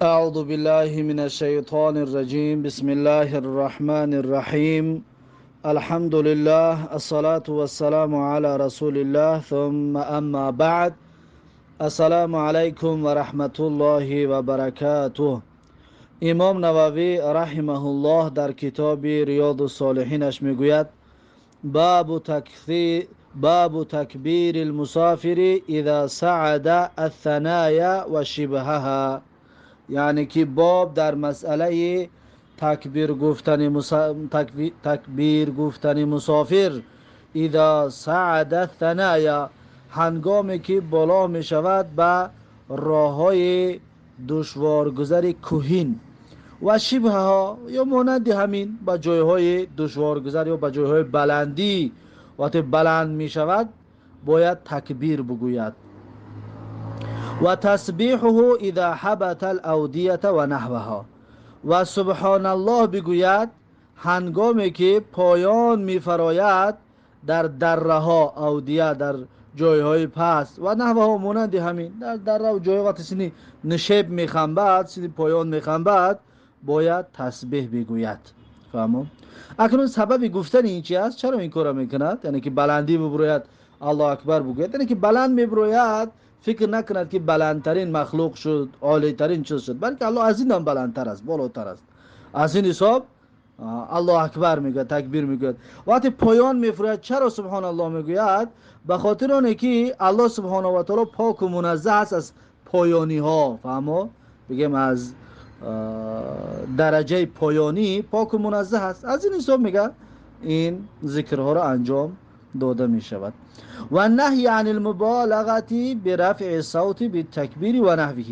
أعوذ بالله من الشيطان الرجيم بسم الله الرحمن الرحيم الحمد لله الصلاة والسلام على رسول الله ثم أما بعد السلام عليكم ورحمة الله وبركاته. امام نووی رحمه الله در کتاب ریاض الصالحینش میگوید باب تکبیر المسافر اذا صعد الثنايا و شبهها، یعنی که باب در مسئله تکبیر گفتن مسافر اذا صعد الثنايا، هنگامی که بالا می شود به راه های دشوارگذر کوهین و شبهها یا مانند همین به جای های دشوارگذر یا به جای های بلندی، وقتی بلند می شود باید تکبیر بگوید. و تسبیحه اذا حبت الاودیه و نحوها، و سبحان الله بگوید هنگامی که پایان می فراید در دره ها، اودیه در جای های پست و نحوها مانند همین در دره و جای وقتی سینی نشیب می خنبد، سینی پایان می خنبد باید تسبیح بگوید. فهمون؟ اکنون سبب گفتن این چی است؟ چرا این کار میکند؟ یعنی که بلندی ببروید الله اکبر بگوید، یعنی که بلند میبروید فکر نکند که بلندترین مخلوق شد، عالی ترین چیز شد، بلکه الله از این هم بلندتر است، بالاتر است. از این حساب الله اکبر میگه، تکبیر میگه. وقتی پایان میفروید چرا سبحان الله میگوید؟ به خاطر آنه که الله سبحانه و تعالی پاک و منزه است از پایانی ها. فهمو؟ بگیم از درجه پایانی پاک و منزه است. از این حساب میگه این ذکرها را انجام داده می شود. و نهی عن المبالغه برفع صوت بالتکبیر و نحوه،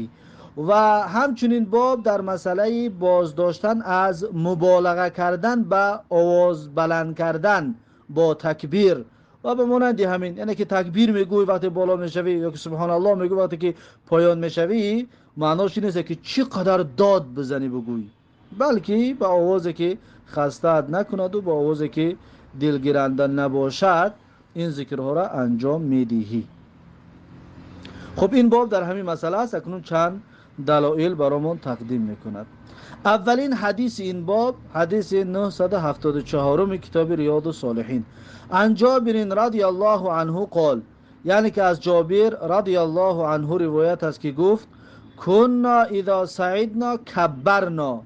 و همچنین باب در مسئله بازداشتن از مبالغه کردن به آواز بلند کردن با تکبیر و به مانند همین، یعنی که تکبیر میگوی وقتی بالا میشوی یا که سبحان الله میگوی وقتی که پایان میشوی، معناش این است که چقدر داد بزنی بگوی، بلکه به آوازی که خستت نکند و به آوازی که دلگیرنده نباشد این ذکرها را انجام میدهی. خب این باب در همین مسئله است. اکنون چند دلایل برامون تقدیم میکند. اولین حدیث این باب حدیث 974 کتاب ریاض الصالحین، عن جابر رضی الله عنه قال، یعنی که از جابر رضی الله عنه روایت است که گفت کنا اذا صعدنا کبرنا،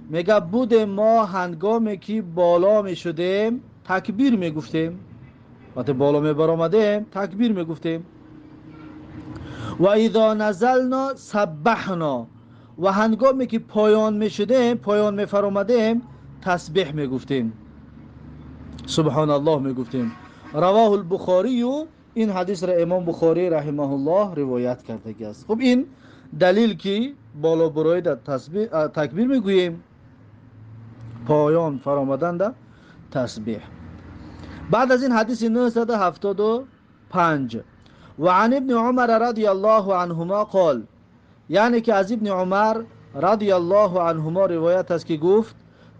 میگه بودیم ما هنگامی که بالا می شدیم تکبیر می گفتیم، وقتی بالا می برآمدیم تکبیر می گفتیم. و اذا نزلنا سبحنا، و هنگامی که پایان می شدیم، پایان می فرآمدیم تسبیح می گفتیم، سبحان الله می گفتیم. رواه البخاری، و این حدیث را امام بخاری رحمه الله روایت کرده است. خب این دلیل که بالا برآید تکبیر می گوییم، پایان فرآمدن تسبیح. بعد از این حدیث 975 و عن ابن عمر رضی الله عنهما قال، یعنی که از ابن عمر رضی الله عنهما روایت است که گفت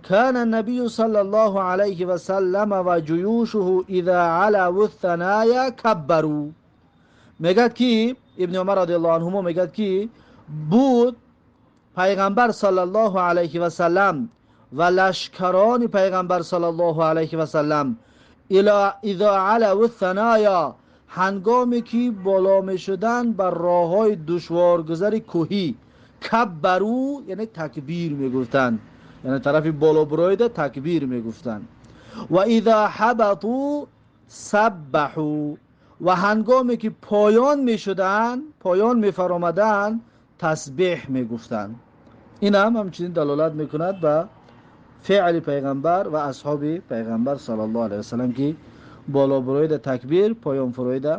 کان النبی صلی الله علیه و سلم و جیوشه اذا علوا الثنایا کبروا، میگد که ابن عمر رضی الله عنهما میگد که بود پیغمبر صلی الله علیه و سلم و لشکران پیغمبر صلی الله علیه و سلم اذا علوا الثنایا، هنگامی که بالا می شدن بر راه های دشوارگذر کوهی، کبرو یعنی تکبیر می گفتن، یعنی طرف بالا برایده تکبیر می گفتن. و اذا حبطوا سبحوا، و هنگامی که پایان می شدن، پایان می فرامدن تسبیح می گفتن. این هم همچنین دلالت می کند به فعل پیغمبر و اصحاب پیغمبر صلی الله علیه وسلم که بالا برایده تکبیر، پایان فرایده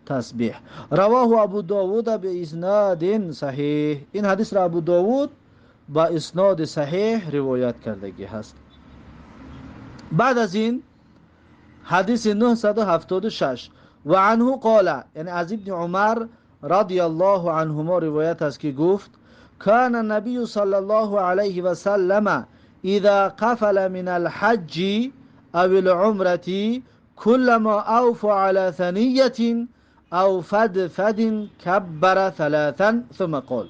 تسبیح. رواه ابو داود به اسناد صحیح، این حدیث را ابو داود با اسناد صحیح روایت کردگی هست. بعد از این حدیث 976 و عنه قال، یعنی از ابن عمر رضی الله عنهما روایت است که گفت کان النبی صلی الله علیه و سلم اذا قفل من الحج او العمره كلما اوفى على ثنیه او فدفد کبر ثلاثا ثم قال،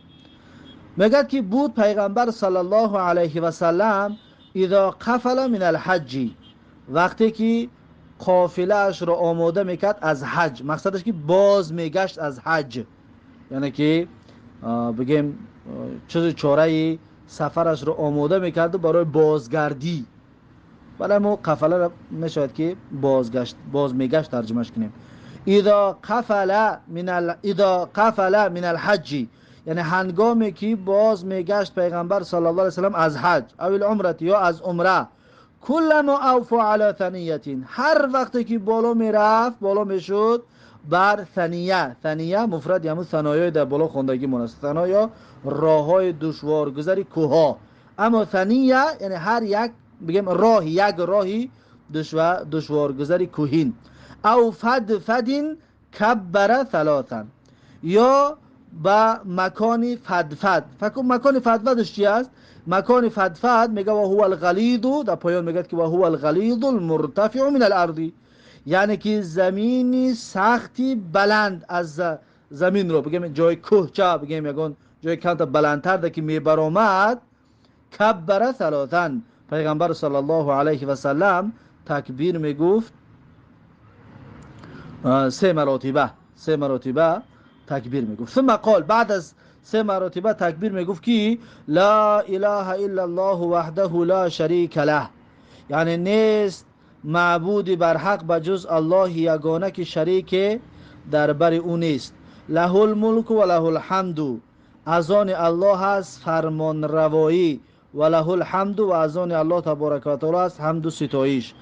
میگه که بود پیغمبر صلی الله علیه و سلم اذا قفل من الحج، وقتی که قافله اش رو آماده میکرد از حج، مقصدش که باز میگشت از حج، یعنی که بگیم چیز چاره سفرش رو آماده میکرد برای بازگردی، ولی ما قفله را نشاید که بازگشت، باز میگشت ترجمهش کنیم. اذا قفل من الحج، یعنی هنگامی که باز میگشت پیغمبر صلی الله علیه وسلم از حج او العمره یا از عمره، کلما اوفى علی ثنیه، هر وقتی که بالا میرفت، بالا میشد بر ثنیه. ثنیه مفرد یعنی ثنایای در بالا خوندگی است، ثنایا راههای دشوار گذری کوها، اما ثنیه یعنی هر یک بگیم راه، یک راهی دشوار گذری کوهین. او فدین کبر ثلاثا، یا با مکان فدفد. مکان فدفدش چی است؟ مکان فدفد میگه و هو الغلیظ، در پایان میگه که و هو الغلیظ المرتفع من الارض، یعنی که زمینی سختی بلند از زمین رو بگیم جای کوه چا بگیم یگون جای کمت بلندتر ده که میبرامد، کبر ثلاثا، پیغمبر صلی الله علیه و سلم تکبیر میگفت سه مرتبه تکبیر میگفت. ثم قال، بعد از سه مرتبه تکبیر میگفت که لا اله الا الله وحده لا شریک له، یعنی نیست معبودی بر حق بجز الله یگانه که شریک در بر او نیست. له الملک و له الحمد، از آن الله هست فرمان روایی، و له الحمد، و از آن الله تبارک و تعالی است حمد و ستایش.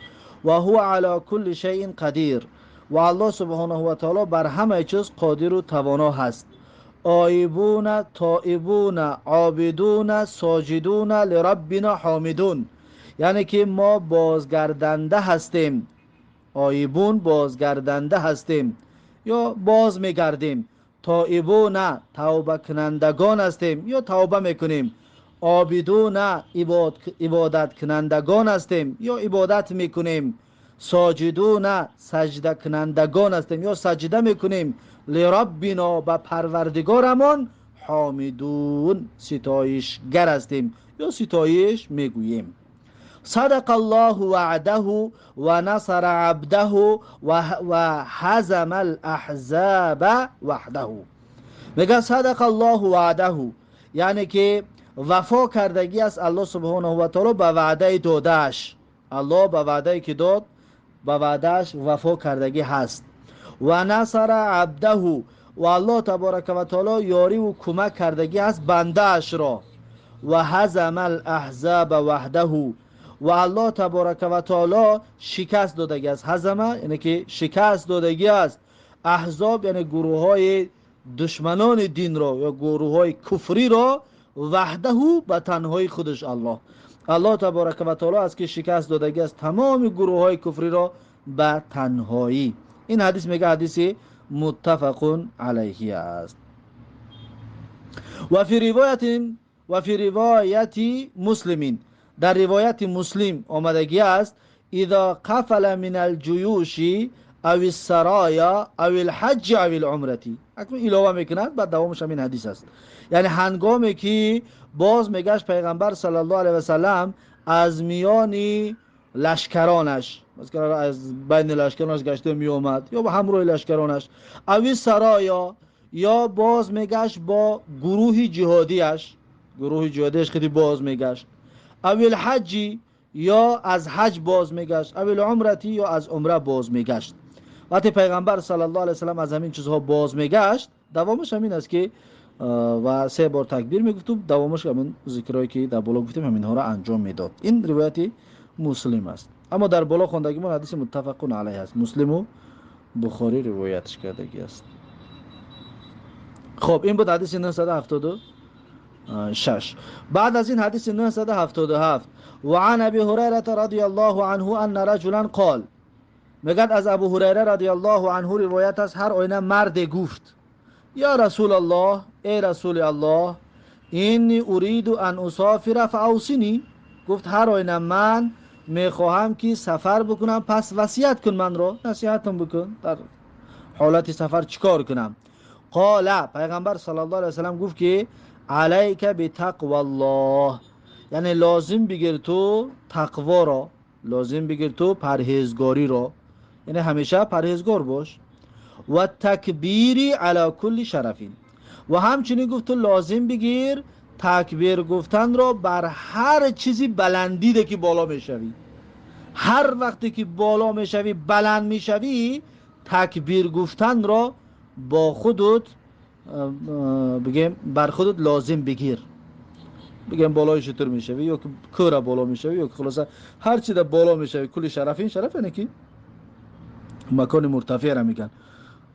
و هو علی کل شیء قدیر، و الله سبحانه و تعالی بر همه چیز قادر و توانا هست. آیبون تائبون عابدون ساجدون لربنا حامدون، یعنی که ما بازگردنده هستیم. آیبون بازگردنده هستیم یا باز میگردیم. تائبون توبه کنندگان هستیم یا توبه میکنیم. عابدون عبادت کنندگان هستیم یا عبادت میکنیم. ساجدون سجده کنندگان هستیم یا سجده میکنیم. لربنا به پروردگارمان حامدون ستایشگر هستیم یا ستایش میگوییم. صدق الله وعده و نصر عبده و هزم الاحزاب وحده. میگه صدق الله وعده، یعنی که وفا کردگی است الله سبحانه و تعالی به وعده دادش. الله به وعده که داد، به وعدهش وفا کردگی هست. و نصر عبده، و الله تبارک و تعالی یاری و کمک کردگی هست بنده اش را. و هزم الاحزاب وحده، و الله تبارک و تعالی شکست دادگی است. هزمه یعنی که شکست دادگی است. احزاب یعنی گروه های دشمنان دین را یا گروه های کفری را. وحده به تنهایی خودش الله تبارک و تعالی است که شکست دادگی است تمام گروه های کفری را به تنهایی. این حدیث میگه حدیث متفق علیه است. و فی روایت مسلمین، در روایت مسلم آمدگی است اذا قفل من الجیوش او السرایا او الحج او العمره. اکنون علاوه میکند بعد دوامش همین حدیث است، یعنی هنگامی که باز میگشت پیغمبر صلی الله علیه و سلم از میان لشکرانش، مثلا از بین لشکرانش گشته می اومد یا با همراه لشکرانش، او سرایا یا باز میگشت با گروه جهادیش خیلی باز میگشت. او الحج یا از حج باز میگشت. او العمره یا از عمره باز میگشت. وقتی پیغمبر صلی الله علیه و سلم از همین چیزها باز میگشت، دوامش همین است که و 3 بار تکبیر میگفت و دوامش همین ذکرایی که در بالا گفتیم همینها را انجام میداد. این روایت مسلم است، اما در بالا خوندگی من حدیث متفق علیه است. مسلم و بخاری روایتش کردگی است. خب این بود حدیث 976. بعد از این حدیث 977 و عن ابی هریره رضی الله عنه ان رجلا قال، میگد از ابو هریره رضی الله عنه روایت است هر آینه مرد گفت یا رسول الله، ای رسول الله، اینی اريد ان اسافر فاوصنی، گفت هر آینه من میخواهم که سفر بکنم پس وصیت کن من رو، نصیحتم بکن در حالت سفر چیکار کنم. قال، پیغمبر صلی الله علیه و سلم گفت که علیک بتقوى الله، یعنی لازم بگیر تو تقوا را، لازم بگیر تو پرهیزگاری را، یعنی همیشه پرهیزگار باش. و تکبیری علی کل شرفین، و همچنین گفت تو لازم بگیر تکبیر گفتن را بر هر چیزی بلندی ده که بالا میشوی. هر وقتی که بالا میشوی، بلند میشوی، تکبیر گفتن را با خودت بگیم بر خودت لازم بگیر. بگیم بالای چطور میشوی، یا که کورا بالا میشوی، یا که خلاصه هر چی در بالا میشوی کلی شرفین، شرف اینه که مکان مرتفع را میگن،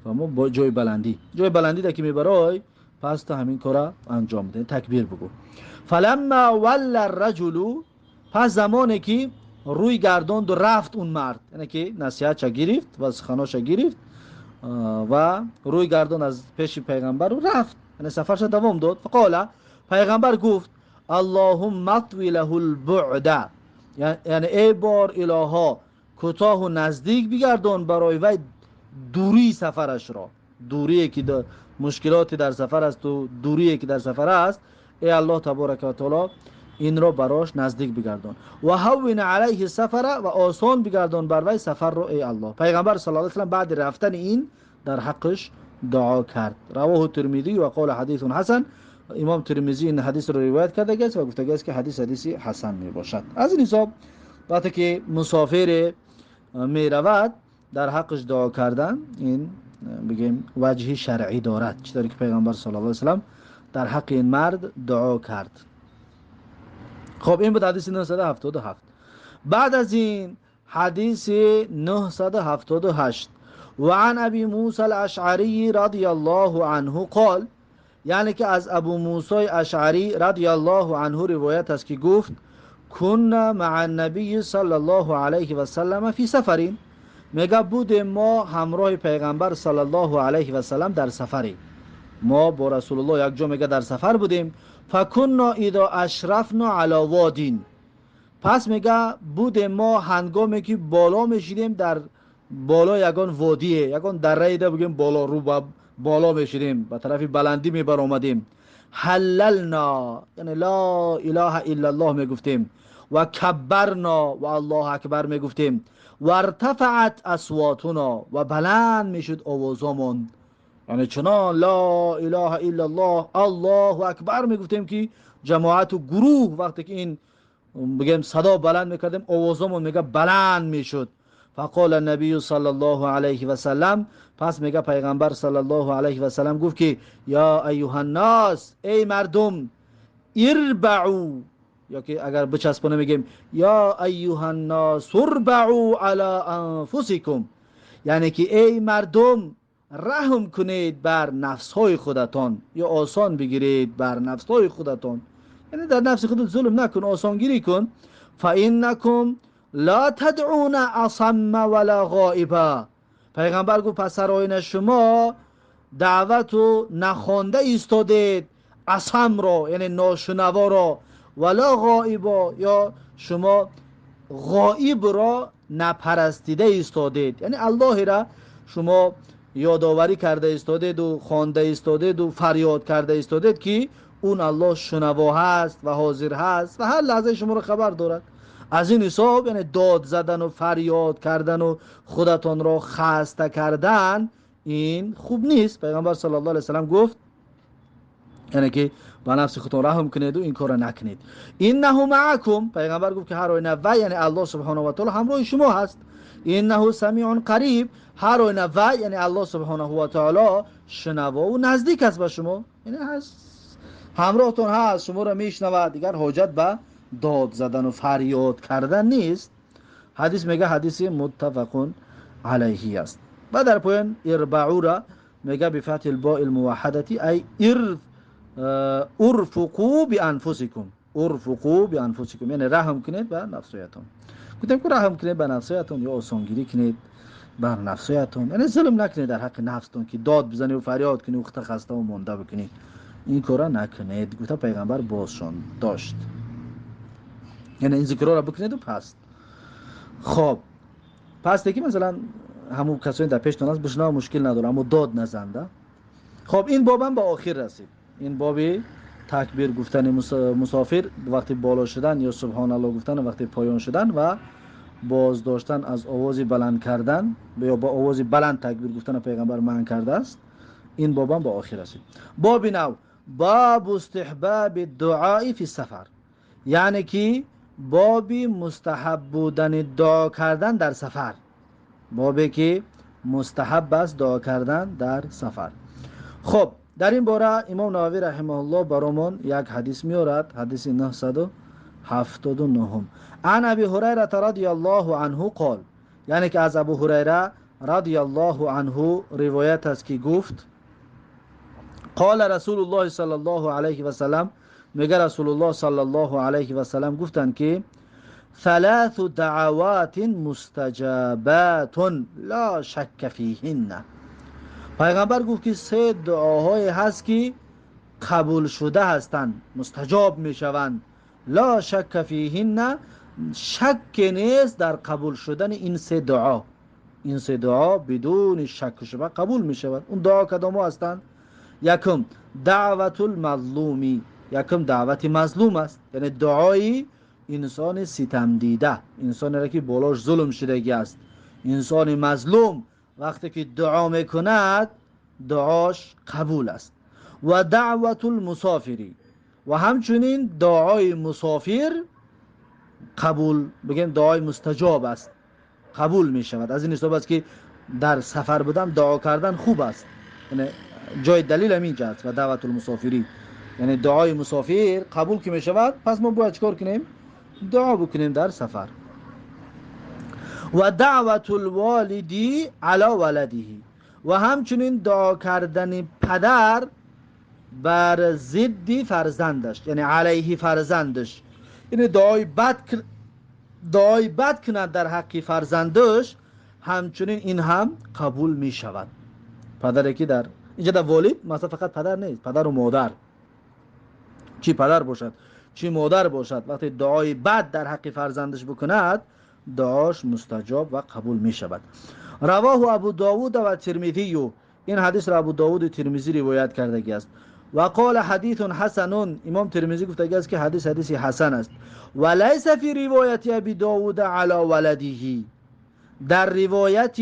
فهمو با جای بلندی، جای بلندی ده که میبرای، پس تا همین کارا انجام ده، تکبیر بگو. فلما ول الرجل، پس زمانی که روی گرداند و رفت اون مرد، یعنی که نصیحت گرفت و سخناش گرفت و روی گردان از پیش پیغمبر و رفت، یعنی سفرش دوام داد. فقال، پیغمبر گفت اللهم اطوی له البعد، یعنی ای بار الها کوتاه و نزدیک بگردان برای وی دوری سفرش را، دوری که مشکلاتی در سفر است و دوری که در سفر است، ای الله تبارک و تعالی این را براش نزدیک بگردان. و هون علیه سفر، و آسان بگردان بر وی سفر را ای الله. پیغمبر صلی الله علیه و سلم بعد رفتن این در حقش دعا کرد. رواه ترمذی و قال حدیث حسن، امام ترمذی این حدیث را روایت کرده است و گفته است که حدیث حسن می باشد. از این حساب وقتی که مسافر می رود در حقش دعا کردن این بگیم وجه شرعی دارد، چطوری که پیغمبر صلی الله علیه و سلم در حق این مرد دعا کرد. خب این بود حدیث 977. بعد از این حدیث 978، وعن ابی موسی الاشعری رضی الله عنه قال، یعنی که از ابو موسی اشعری رضی الله عنه روایت است که گفت کنا مع النبی صلی الله علیه و سلم فی سفرین، میگه بودیم ما همراه پیغمبر صلی الله علیه و سلم در سفری، ما با رسول الله یک جا میگه در سفر بودیم. فکنا اذا اشرفنا علی وادین، پس میگه بودیم ما هنگامی که بالا میشیدیم در بالا یگان وادیه، یگان دره ده بگیم بالا، رو بالا میشیدیم به طرف بلندی میبر آمدیم. حللنا، یعنی لا اله الا الله میگفتیم، و کبرنا، و الله اکبر میگفتیم، و ارتفعت اصواتنا، و بلند میشد آوازامون، یعنی چنان لا اله الا الله الله اکبر میگفتیم که جماعت و گروه وقتی که این بگیم صدا بلند میکردیم آوازمون میگه بلند میشد. فقال النبی صلی الله علیه و سلم، پس میگه پیغمبر صلی الله علیه و سلم گفت که یا ایها الناس، ای مردم، اربعوا، یا که اگر بچسبونه میگیم یا ایها الناس اربعوا علی انفسکم، یعنی که ای مردم رحم کنید بر نفسهای خودتان، یا آسان بگیرید بر نفسهای خودتان، یعنی در نفس خودت ظلم نکن، آسانگیری کن. فانکم لا تدعون اصم ولا غائبا، پیغمبر گفت پس سراین شما دعوت و نخوانده ایستادید، اصم را یعنی ناشنوا را، ولا غائبا، یا شما غائب را نپرستیده ایستادید، یعنی الله را شما یادآوری کرده ایستادید و خوانده ایستادید و فریاد کرده ایستادید که اون الله شنوا هست و حاضر هست و هر لحظه شما رو خبر دارد. از این حساب یعنی داد زدن و فریاد کردن و خودتان را خسته کردن این خوب نیست. پیغمبر صلی الله علیه و سلم گفت یعنی که با نفس خودتون رحم کنید و این کار نکنید. انه معکم، پیغمبر گفت که هر آینه و یعنی الله سبحانه و تعالی همراه شما هست. انه سمیع قریب، هر آینه و یعنی الله سبحانه و تعالی شنوا و نزدیک است به شما، یعنی هست همراهتون هست، شما را میشنود، دیگر حاجت به داد زدن و فریاد کردن نیست. حدیث میگه حدیث متفق علیه است. و در پایان اربعو را میگه بفتح الباء الموحدتی ای ارفقوا بانفسکم، ارفقوا بانفسکم، یعنی رحم کنید به نفسیتون. گفتم که رحم کنید به نفسیتون یا آسانگیری کنید بر نفسیتون، یعنی ظلم نکنید در حق نفستون که داد بزنید و فریاد کنید و وقت خسته و مونده بکنید، این کارا نکنید. گفت پیغمبر بازشان داشت، یعنی این ذکرها را بکنید و پس. خب پس دیگه مثلا همون کسایی در پیش ناز بشنا مشکل نداره، اما داد نزنده. خب این باب هم به آخر رسید، این باب تکبیر گفتن مسافر وقتی بالا شدن یا سبحان الله گفتن وقتی پایان شدن و باز داشتن از آواز بلند کردن یا با آواز بلند تکبیر گفتن پیغمبر منع کرده است. این باب هم با آخر است. باب نو باب استحباب دعای فی السفر، یعنی که بابی مستحب بودن دعا کردن در سفر، بابی که مستحب است دعا کردن در سفر. خب در این باره امام نووی رحمه الله برامون یک حدیث میارد، حدیث 979. عن ابی هریره رضی الله عنه قال، یعنی که از ابو هریره رضی الله عنه روایت است که گفت قال رسول الله صلی الله علیه و سلم، میگه رسول الله صلی الله علیه و سلم گفتند که ثلاث دعوات مستجابات لا شک فیهن، پیغمبر گفت که سه دعاهای هست که قبول شده هستند، مستجاب میشوند، لا شک فیهن، شک نیست در قبول شدن این سه دعا، این سه دعا بدون شک و شبهه قبول میشود. اون دعا کدام هستند؟ یکم دعوت المظلومی، یکم دعوت مظلوم است، یعنی دعای انسان ستم دیده، انسانی را که بالاش ظلم شدگی است، انسان مظلوم وقتی که دعا میکند دعاش قبول است. و دعوت المسافری، و همچنین دعای مسافر قبول، بگیم دعای مستجاب است، قبول می شود. از این حساب است که در سفر بودن دعا کردن خوب است، یعنی جای دلیل همین جاست. و دعوت المسافری یعنی دعای مسافر قبول که می شود، پس ما باید چکار کنیم؟ دعا بکنیم در سفر. و دعوت الوالدی علی ولده، و همچنین دعا کردن پدر بر ضد فرزندش، یعنی علیه فرزندش، یعنی دعای بد کند در حق فرزندش، همچنین این هم قبول می شود. پدری که در اینجا در والد مثلا فقط پدر نیست، پدر و مادر، چی پدر باشد چی مادر باشد، وقتی دعای بد در حق فرزندش بکند دعاش مستجاب و قبول می شود. رواه ابو داود و ترمذی، این حدیث را ابو داود و ترمذی روایت کرده است. و قال حدیث حسن، امام ترمذی گفته است که حدیث حسن است. و لیس فی روایت ابی داود علی ولده، در روایت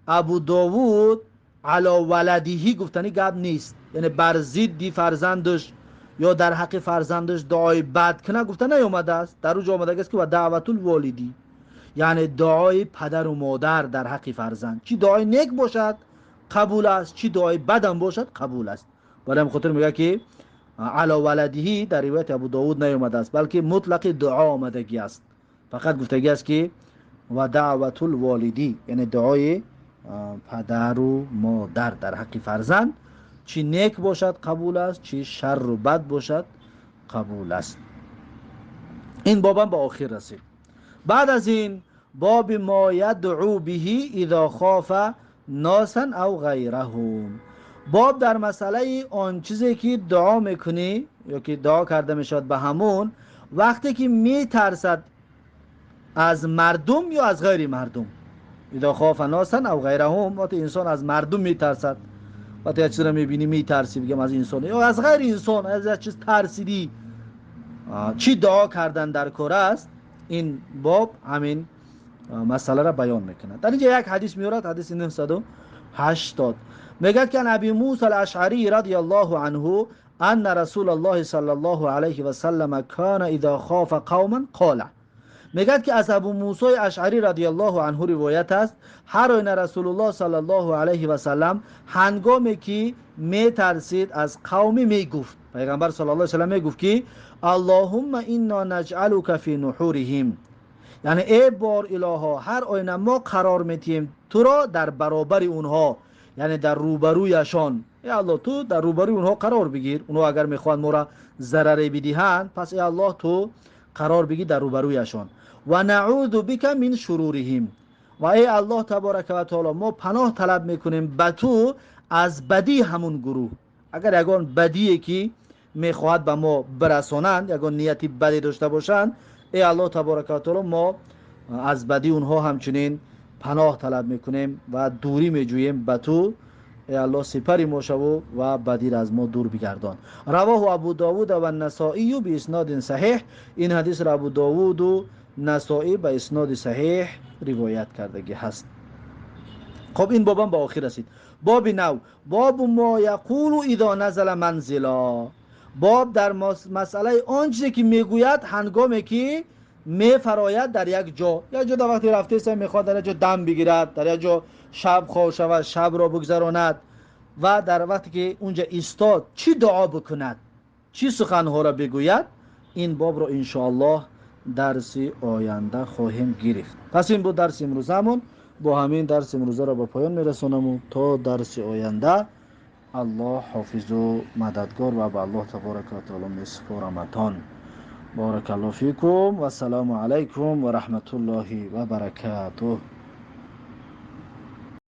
ابو داود علی ولده گفتنی گپ نیست، یعنی بر ضد فرزندش یا در حق فرزندش دعای بد کنه گفته نیامده است. در اونجا آمده است که و دعوت الوالدی، یعنی دعای پدر و مادر در حق فرزند، چی دعای نیک باشد قبول است، چی دعای بد هم باشد قبول است. برای همین خاطر میگه که علی ولده در روایت ابو داود نیامده است، بلکه مطلق دعا آمدگی است، فقط گفتگی است که و دعوت الوالدی، یعنی دعای پدر و مادر در حق فرزند، چی نیک باشد قبول است، چی شر و بد باشد قبول است. این باب هم به آخر رسید. بعد از این باب ما یدعو به اذا خاف ناسا او غیرهم، باب در مسئله آن چیزی که دعا میکنی یا که دعا کرده میشد به همون وقتی که میترسد از مردم یا از غیر مردم. اذا خاف ناسا او غیرهم، وقتی انسان از مردم میترسد، وقتی یک چیز رو میبینی میترسی، بگم از انسان یا از غیر انسان، از یک چیز ترسیدی، چی دعا کردن در کار است. این باب همین مسئله را بیان میکنه. در اینجا یک حدیث میارد، حدیث 980 میگه که ابی موسی الاشعری رضی الله عنه ان رسول الله صلی الله علیه و سلم کان اذا خاف قوما قال، میگه که از ابو موسی اشعری رضی الله عنه روایت است هر آینه رسول الله صلی الله علیه و سلم هنگامی که میترسید از قومی میگفت، پیغمبر صلی الله علیه و سلم میگفت که اللهم انا نجعلک فی نحورهم، یعنی ای بار الها هر آینه ما قرار میتیم تو را در برابر اونها، یعنی در روبرویشان. ای الله تو در روبروی اونها قرار بگیر، اونها اگر میخوان ما را ضرری بدهند پس ای الله تو قرار بگیر در روبرویشان. و نعوذ بک من شرورهم، و ای الله تبارک و تعالی ما پناه طلب میکنیم به تو از بدی همون گروه. اگر یگان بدی که میخواهد به ما برسانند، یگان نیتی بدی داشته باشند، ای الله تبارک و تعالی ما از بدی اونها همچنین پناه طلب میکنیم و دوری میجوییم به تو ای الله سپری ما شو و بدی از ما دور بگردان. رواه ابو داود و نسائی به اسناد صحیح. این حدیث را ابو داود و نسائی به اسناد صحیح روایت کردگی هست. خب این بابم با آخر رسید. باب نو، باب ما یقول اذا نزل منزلا، باب در مسئله آنچه که میگوید هنگامی که میفراید در یک جا در وقتی رفته سه میخواد در یک جا دم بگیرد، در یک جا شب خواه شود، شب را بگذراند و در وقتی که اونجا ایستاد چی دعا بکند، چی سخنها را بگوید. این باب را انشاءالله درس آینده خواهیم گرفت. پس این بود درس امروزمون. با همین درس امروزه را به پایان میرسونم تا درس آینده. الله حافظ و مددگار و به الله تبارک و تعالی میسپارمتان. بارک الله فیکم و السلام علیکم و رحمت الله و برکاته.